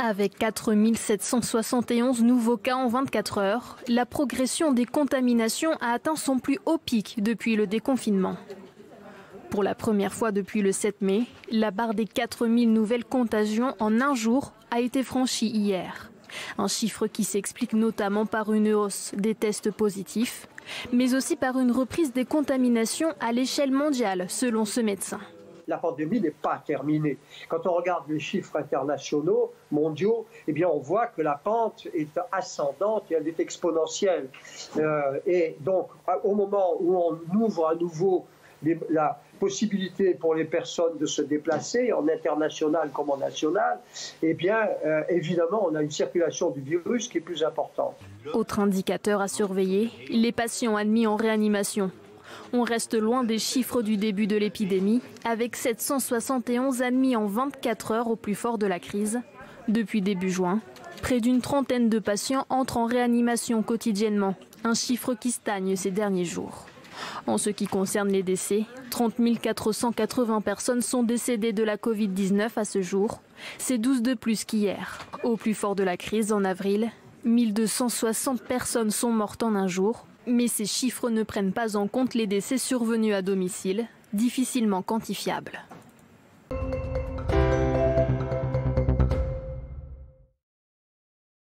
Avec 4 771 nouveaux cas en 24 heures, la progression des contaminations a atteint son plus haut pic depuis le déconfinement. Pour la première fois depuis le 7 mai, la barre des 4000 nouvelles contagions en un jour a été franchie hier. Un chiffre qui s'explique notamment par une hausse des tests positifs, mais aussi par une reprise des contaminations à l'échelle mondiale, selon ce médecin. La pandémie n'est pas terminée. Quand on regarde les chiffres internationaux, mondiaux, eh bien on voit que la pente est ascendante et elle est exponentielle. Et donc, au moment où on ouvre à nouveau la possibilité pour les personnes de se déplacer, en international comme en national, eh bien, évidemment, on a une circulation du virus qui est plus importante. Autre indicateur à surveiller, les patients admis en réanimation. On reste loin des chiffres du début de l'épidémie, avec 771 admis en 24 heures au plus fort de la crise. Depuis début juin, près d'une trentaine de patients entrent en réanimation quotidiennement, un chiffre qui stagne ces derniers jours. En ce qui concerne les décès, 30 480 personnes sont décédées de la Covid-19 à ce jour. C'est 12 de plus qu'hier. Au plus fort de la crise, en avril, 1260 personnes sont mortes en un jour. Mais ces chiffres ne prennent pas en compte les décès survenus à domicile, difficilement quantifiables.